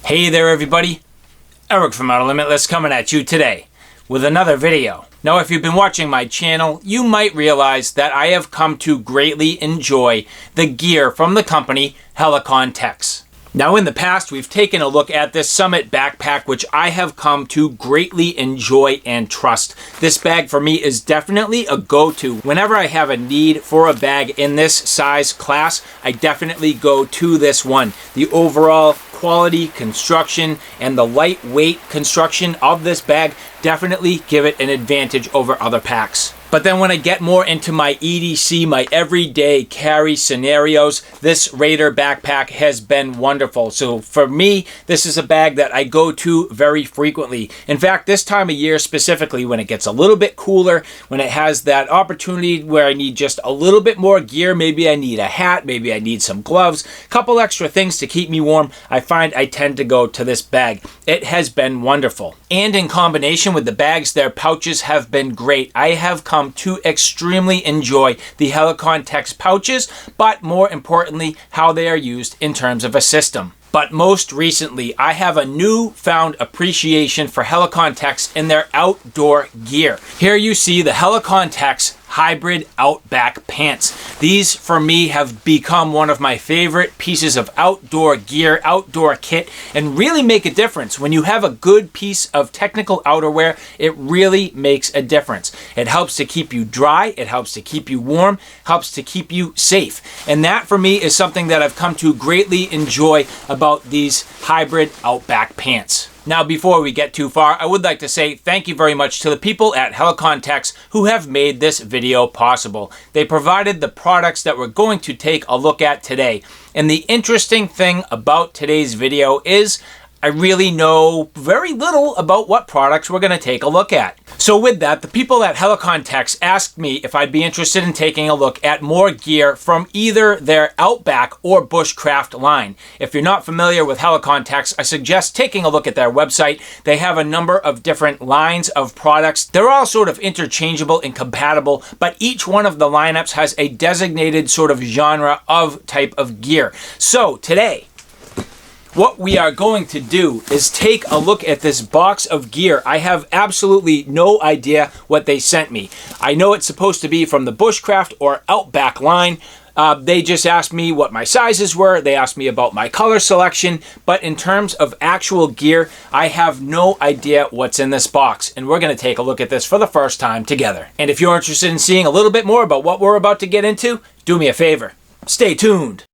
Hey there everybody, Eric from Outer Limitless coming at you today with another video. Now if you've been watching my channel, you might realize that I have come to greatly enjoy the gear from the company Helikon-Tex. Now in the past we've taken a look at this Summit backpack, which I have come to greatly enjoy and trust. This bag for me is definitely a go-to. Whenever I have a need for a bag in this size class, I definitely go to this one. The overall quality, construction, and the lightweight construction of this bag definitely give it an advantage over other packs. But then when I get more into my EDC, my everyday carry scenarios, this Raider backpack has been wonderful. So for me, this is a bag that I go to very frequently. In fact, this time of year specifically, when it gets a little bit cooler, when it has that opportunity where I need just a little bit more gear, maybe I need a hat, maybe I need some gloves, a couple extra things to keep me warm, I find I tend to go to this bag. It has been wonderful. And in combination with the bags, their pouches have been great. I have come to extremely enjoy the Helikon-Tex pouches, but more importantly, how they are used in terms of a system. But most recently, I have a newfound appreciation for Helikon-Tex in their outdoor gear. Here you see the Helikon-Tex hybrid Outback pants. These for me have become one of my favorite pieces of outdoor gear, outdoor kit, and really make a difference. When you have a good piece of technical outerwear, it really makes a difference. It helps to keep you dry, it helps to keep you warm, helps to keep you safe. And that for me is something that I've come to greatly enjoy about these hybrid Outback pants. Now, before we get too far, I would like to say thank you very much to the people at Helikon-Tex who have made this video possible. They provided the products that we're going to take a look at today. And the interesting thing about today's video is I really know very little about what products we're going to take a look at. So with that, the people at Helikon-Tex asked me if I'd be interested in taking a look at more gear from either their Outback or Bushcraft line. If you're not familiar with Helikon-Tex, I suggest taking a look at their website. They have a number of different lines of products. They're all sort of interchangeable and compatible, but each one of the lineups has a designated sort of genre of type of gear. So today, what we are going to do is take a look at this box of gear. I have absolutely no idea what they sent me. I know it's supposed to be from the Bushcraft or Outback line. They just asked me what my sizes were. They asked me about my color selection. But in terms of actual gear, I have no idea what's in this box. And we're going to take a look at this for the first time together. And if you're interested in seeing a little bit more about what we're about to get into, do me a favor. Stay tuned.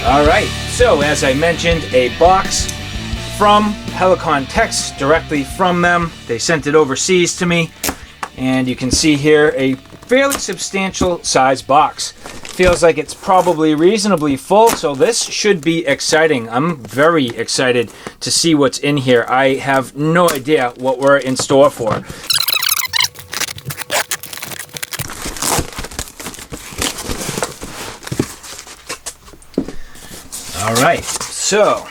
Alright, so as I mentioned, a box from Helikon-Tex, directly from them. They sent it overseas to me, and you can see here a fairly substantial size box. Feels like it's probably reasonably full, so this should be exciting. I'm very excited to see what's in here. I have no idea what we're in store for. All right, so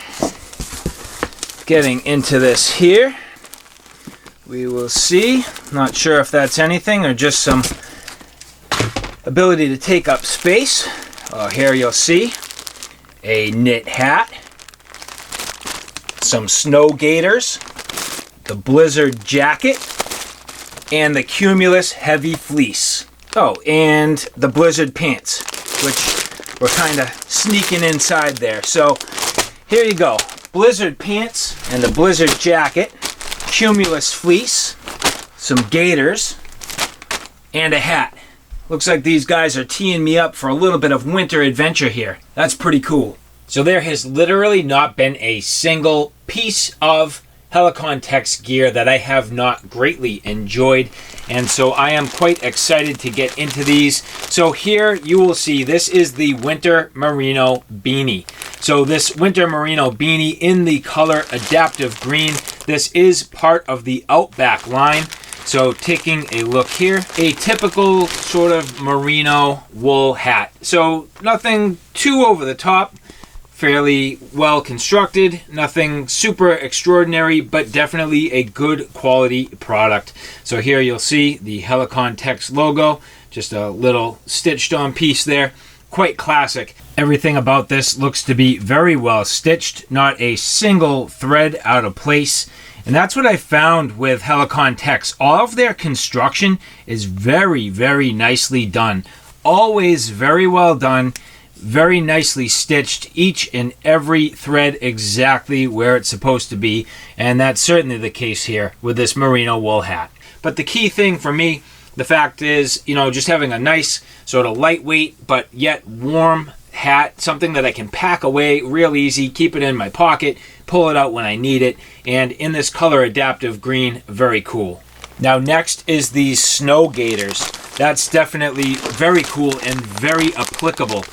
getting into this here, we will see. Not sure if that's anything or just some ability to take up space. Here you'll see a knit hat, some snow gaiters, the blizzard jacket, and the Cumulus heavy fleece. Oh, and the blizzard pants, which we're kind of sneaking inside there. So here you go. Blizzard pants and the blizzard jacket, Cumulus fleece, some gaiters, and a hat. Looks like these guys are teeing me up for a little bit of winter adventure here. That's pretty cool. So there has literally not been a single piece of Helikon-Tex gear that I have not greatly enjoyed, and so I am quite excited to get into these. So here you will see this is the Winter Merino Beanie. So this Winter Merino Beanie in the color Adaptive Green. This is part of the Outback line. So taking a look here, a typical sort of merino wool hat. So nothing too over the top. fairly well constructed, nothing super extraordinary, but definitely a good quality product. So here you'll see the Helikon-Tex logo, just a little stitched on piece there, quite classic. Everything about this looks to be very well stitched, not a single thread out of place. And that's what I found with Helikon-Tex. All of their construction is very, very nicely done. Always very well done, very nicely stitched, each and every thread exactly where it's supposed to be. And that's certainly the case here with this merino wool hat. But the key thing for me, the fact is, you know, just having a nice sort of lightweight but yet warm hat, something that I can pack away real easy, keep it in my pocket, pull it out when I need it, and in this color adaptive green, very cool. Now next is these snow gaiters. That's definitely very cool and very applicable.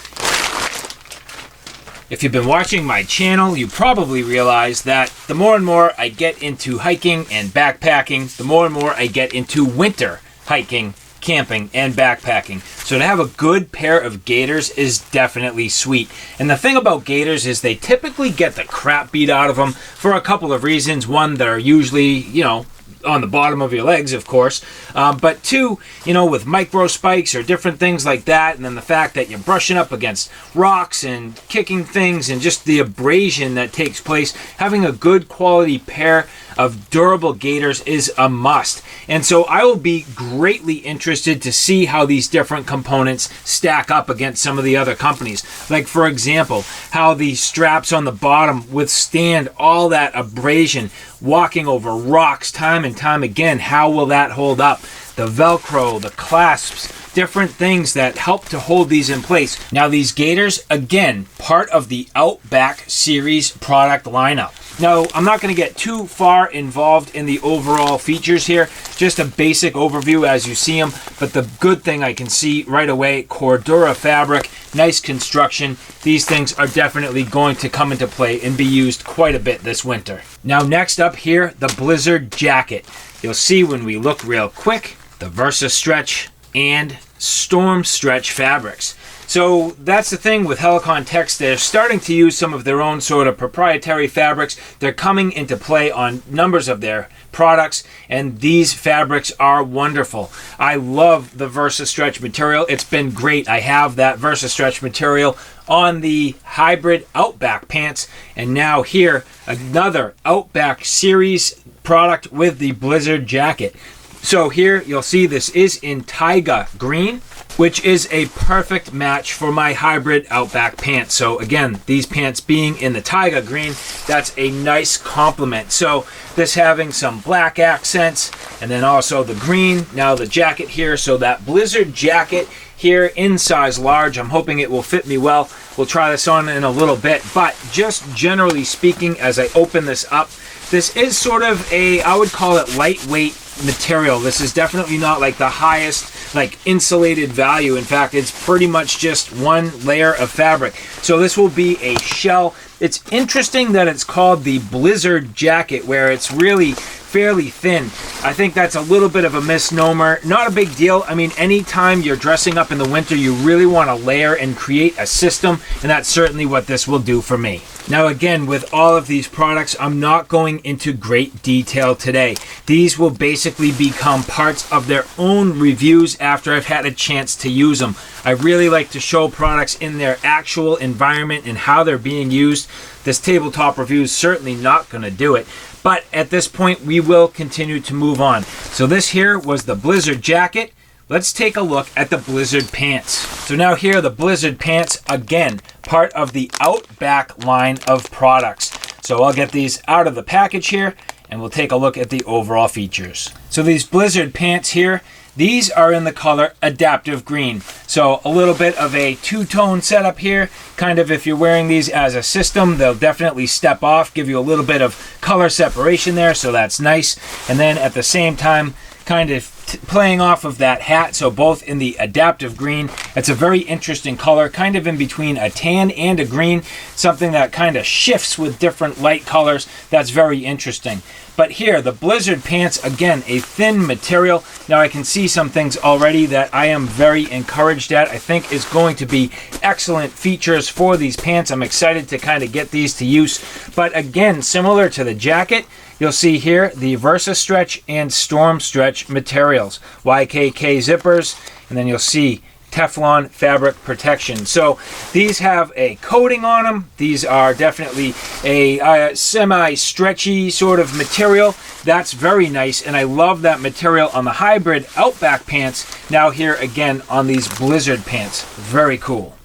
If you've been watching my channel, you probably realize that the more and more I get into hiking and backpacking, the more and more I get into winter hiking, camping, and backpacking. So to have a good pair of gaiters is definitely sweet. And the thing about gaiters is they typically get the crap beat out of them for a couple of reasons. One, they're usually, you know, on the bottom of your legs, of course, but two, you know, with micro spikes or different things like that, and then the fact that you're brushing up against rocks and kicking things and just the abrasion that takes place, having a good quality pair of durable gaiters is a must. And so I will be greatly interested to see how these different components stack up against some of the other companies. Like, for example, how the straps on the bottom withstand all that abrasion, walking over rocks time and time again. How will that hold up? The Velcro, the clasps, different things that help to hold these in place. Now these gaiters, again, part of the Outback series product lineup. Now, I'm not going to get too far involved in the overall features here, just a basic overview as you see them, but the good thing I can see right away, Cordura fabric, nice construction. These things are definitely going to come into play and be used quite a bit this winter. Now next up here, the Blizzard jacket. You'll see when we look real quick, the Versa Stretch and Storm Stretch fabrics. So that's the thing with Helikon-Tex. They're starting to use some of their own sort of proprietary fabrics. They're coming into play on numbers of their products, and these fabrics are wonderful. I love the Versa Stretch material. It's been great. I have that Versa Stretch material on the hybrid Outback pants, and now here, another Outback series product with the Blizzard jacket. So here you'll see this is in Taiga green, which is a perfect match for my hybrid Outback pants. So again, these pants being in the Taiga green, that's a nice complement. So this having some black accents and then also the green, now the jacket here. So that Blizzard jacket here in size large, I'm hoping it will fit me well. We'll try this on in a little bit, but just generally speaking, as I open this up, this is sort of a, I would call it lightweight material. This is definitely not like the highest like insulated value. In fact, it's pretty much just one layer of fabric. So this will be a shell. It's interesting that it's called the Blizzard jacket, where it's really fairly thin. I think that's a little bit of a misnomer. Not a big deal. I mean, anytime you're dressing up in the winter, you really want to layer and create a system, and that's certainly what this will do for me. Now again, with all of these products, I'm not going into great detail today. These will basically become parts of their own reviews after I've had a chance to use them. I really like to show products in their actual environment and how they're being used. This tabletop review is certainly not going to do it. But at this point, we will continue to move on. So this here was the Blizzard jacket. Let's take a look at the Blizzard pants. So now here, the Blizzard pants, again, part of the Outback line of products. So I'll get these out of the package here, and we'll take a look at the overall features. So these Blizzard pants here, these are in the color Adaptive Green. So a little bit of a two-tone setup here. Kind of if you're wearing these as a system, they'll definitely step off, give you a little bit of color separation there, so that's nice. And then at the same time, kind of playing off of that hat, so both in the adaptive green. It's a very interesting color, kind of in between a tan and a green, something that kind of shifts with different light colors. That's very interesting. But here, the Blizzard pants, again, a thin material. Now I can see some things already that I am very encouraged at. I think is going to be excellent features for these pants. I'm excited to kind of get these to use. But again, similar to the jacket, you'll see here the Versa Stretch and Storm Stretch materials. YKK zippers, and then you'll see Teflon fabric protection. So these have a coating on them. These are definitely a semi-stretchy sort of material. That's very nice, and I love that material on the hybrid Outback pants. Now here again on these Blizzard pants. Very cool.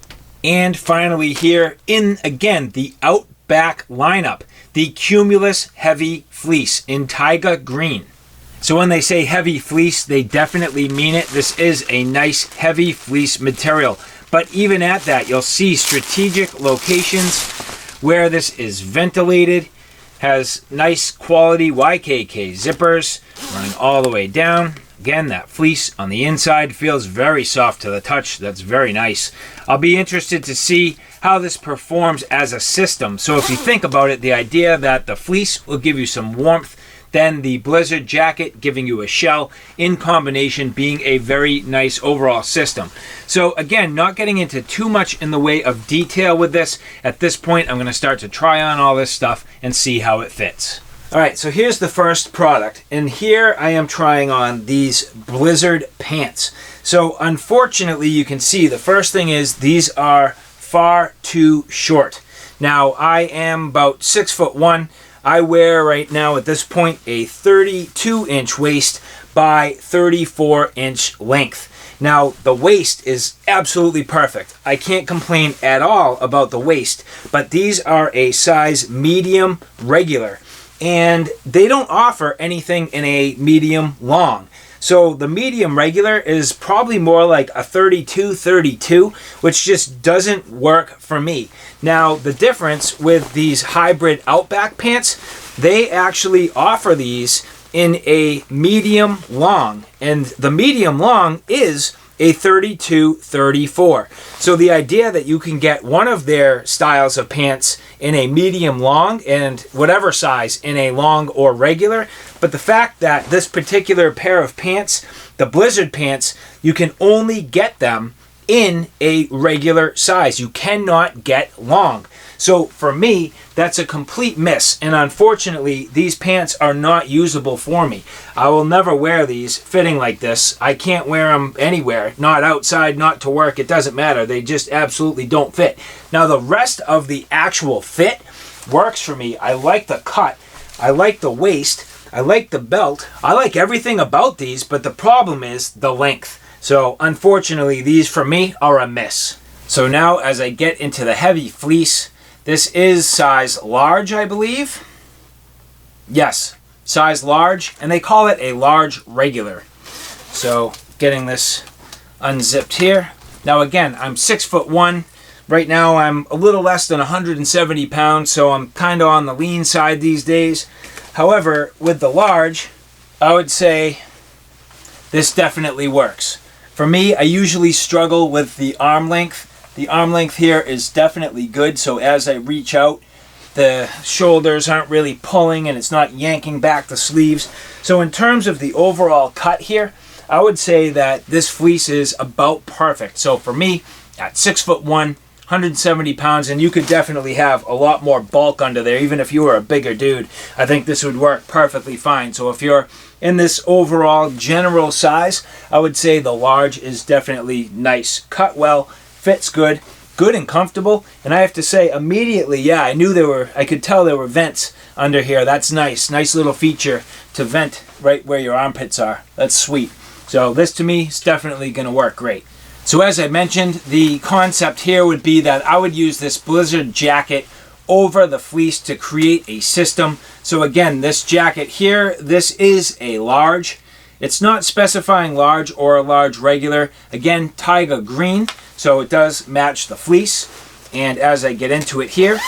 And finally here in, again, the Outback lineup, the Cumulus Heavy Fleece in Taiga green. So when they say heavy fleece, they definitely mean it. This is a nice heavy fleece material. But even at that, you'll see strategic locations where this is ventilated, has nice quality YKK zippers running all the way down. Again, that fleece on the inside feels very soft to the touch. That's very nice. I'll be interested to see how this performs as a system. So if you think about it, the idea that the fleece will give you some warmth, then the Blizzard jacket giving you a shell, in combination being a very nice overall system. So again, not getting into too much in the way of detail with this. At this point, I'm going to start to try on all this stuff and see how it fits. All right, so here's the first product, and here I am trying on these Blizzard pants. So unfortunately, you can see the first thing is these are far too short. Now I am about 6'1". I wear right now at this point a 32-inch waist by 34-inch length. Now the waist is absolutely perfect. I can't complain at all about the waist, but these are a size medium regular, and they don't offer anything in a medium long. So the medium regular is probably more like a 32, which just doesn't work for me. Now, the difference with these hybrid Outback pants, they actually offer these in a medium long, and the medium long is a 32-34. So the idea that you can get one of their styles of pants in a medium long and whatever size in a long or regular, but the fact that this particular pair of pants, the Blizzard pants, you can only get them in a regular size. You cannot get long. So for me, that's a complete miss, and unfortunately these pants are not usable for me. I will never wear these fitting like this. I can't wear them anywhere, not outside, not to work, it doesn't matter. They just absolutely don't fit. Now the rest of the actual fit works for me. I like the cut, I like the waist, I like the belt, I like everything about these, but the problem is the length. So unfortunately these for me are a miss. So now as I get into the heavy fleece, this is size large, I believe. Yes, size large, and they call it a large regular. So getting this unzipped here. Now again, I'm 6'1". Right now I'm a little less than 170 pounds, so I'm kind of on the lean side these days. However, with the large, I would say this definitely works. For me, I usually struggle with the arm length. The arm length here is definitely good, so as I reach out, the shoulders aren't really pulling and it's not yanking back the sleeves. So in terms of the overall cut here, I would say that this fleece is about perfect. So for me, at 6'1", 170 pounds, and you could definitely have a lot more bulk under there, even if you were a bigger dude, I think this would work perfectly fine. So if you're in this overall general size, I would say the large is definitely nice. Cut well, fits good, good and comfortable, and I have to say immediately, yeah, I could tell there were vents under here. That's nice little feature to vent right where your armpits are. That's sweet. So this to me is definitely going to work great. So as I mentioned, the concept here would be that I would use this Blizzard jacket over the fleece to create a system. So again, this jacket here, this is a large. It's not specifying large or a large regular. Again, Taiga green, so it does match the fleece. And as I get into it here,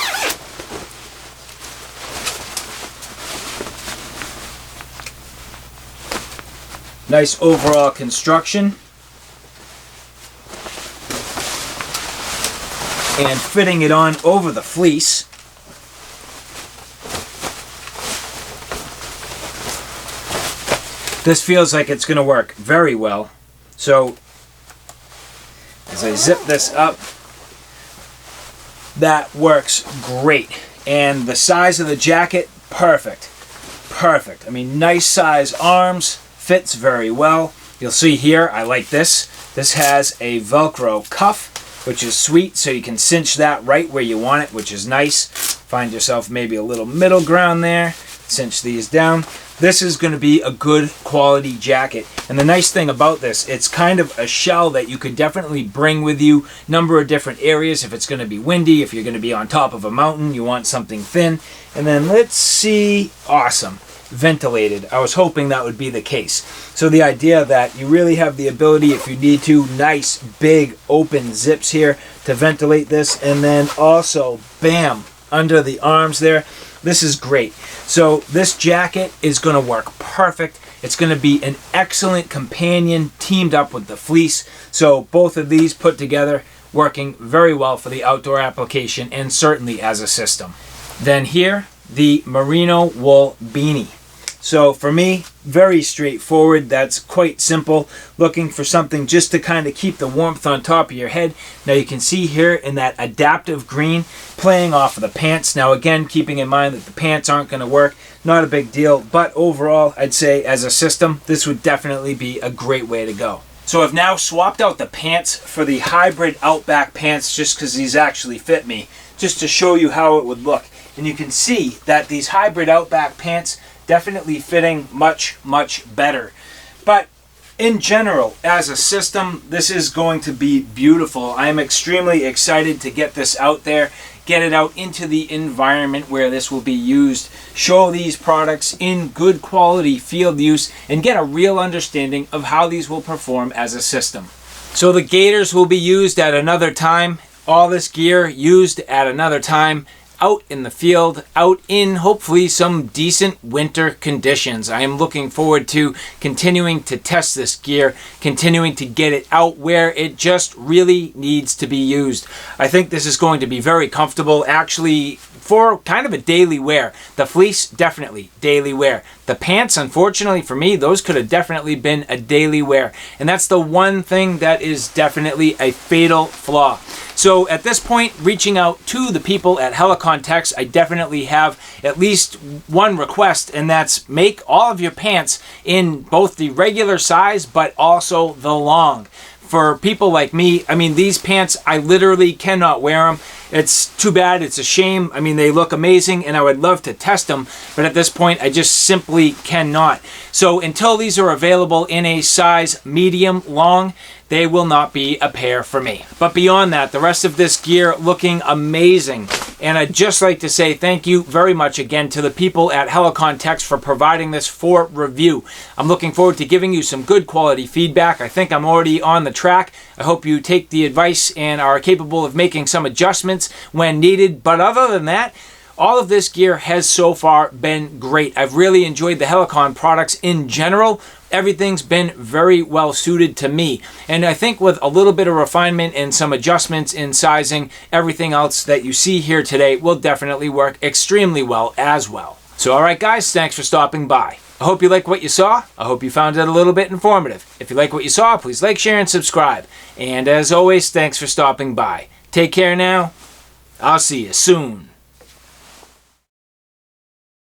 Nice overall construction. And fitting it on over the fleece. This feels like it's going to work very well. So as I zip this up, that works great. And the size of the jacket, perfect. Perfect. I mean, nice size arms, fits very well. You'll see here, I like this. This has a Velcro cuff, which is sweet, so you can cinch that right where you want it, which is nice. Find yourself maybe a little middle ground there. Cinch these down. This is going to be a good quality jacket. And the nice thing about this, it's kind of a shell that you could definitely bring with you. Number of different areas. If it's going to be windy, if you're going to be on top of a mountain, you want something thin. And then let's see, awesome. Ventilated. I was hoping that would be the case. So the idea that you really have the ability, if you need to, nice big open zips here to ventilate this, and then also bam, under the arms there. This is great. So this jacket is going to work perfect. It's going to be an excellent companion teamed up with the fleece. So both of these put together working very well for the outdoor application and certainly as a system. Then here, the Merino wool beanie. So for me, very straightforward. That's quite simple. Looking for something just to kind of keep the warmth on top of your head. Now you can see here in that adaptive green, playing off of the pants. Now again, keeping in mind that the pants aren't going to work. Not a big deal, but overall, I'd say as a system, this would definitely be a great way to go. So I've now swapped out the pants for the hybrid Outback pants just because these actually fit me, just to show you how it would look. And you can see that these hybrid Outback pants definitely fitting much, much better. But in general, as a system, this is going to be beautiful. I am extremely excited to get this out there, get it out into the environment where this will be used, show these products in good quality field use, and get a real understanding of how these will perform as a system. So the Gaiters will be used at another time. All this gear used at another time. Out in the field, out in hopefully some decent winter conditions. I am looking forward to continuing to test this gear, continuing to get it out where it just really needs to be used. I think this is going to be very comfortable, actually, for kind of a daily wear. The fleece, definitely daily wear. The pants, unfortunately for me, those could have definitely been a daily wear. And that's the one thing that is definitely a fatal flaw. So at this point, reaching out to the people at Helikon-Tex, I definitely have at least one request, and that's make all of your pants in both the regular size, but also the long. For people like me, I mean, these pants, I literally cannot wear them. It's too bad. It's a shame. I mean, they look amazing, and I would love to test them, but at this point, I just simply cannot. So until these are available in a size medium long, they will not be a pair for me. But beyond that, the rest of this gear looking amazing. And I'd just like to say thank you very much again to the people at Helikon-Tex for providing this for review. I'm looking forward to giving you some good quality feedback. I think I'm already on the track. I hope you take the advice and are capable of making some adjustments when needed. But other than that, all of this gear has so far been great. I've really enjoyed the Helikon products in general. Everything's been very well suited to me. And I think with a little bit of refinement and some adjustments in sizing, everything else that you see here today will definitely work extremely well as well. So alright guys, thanks for stopping by. I hope you like what you saw. I hope you found it a little bit informative. If you like what you saw, please like, share, and subscribe. And as always, thanks for stopping by. Take care now. I'll see you soon.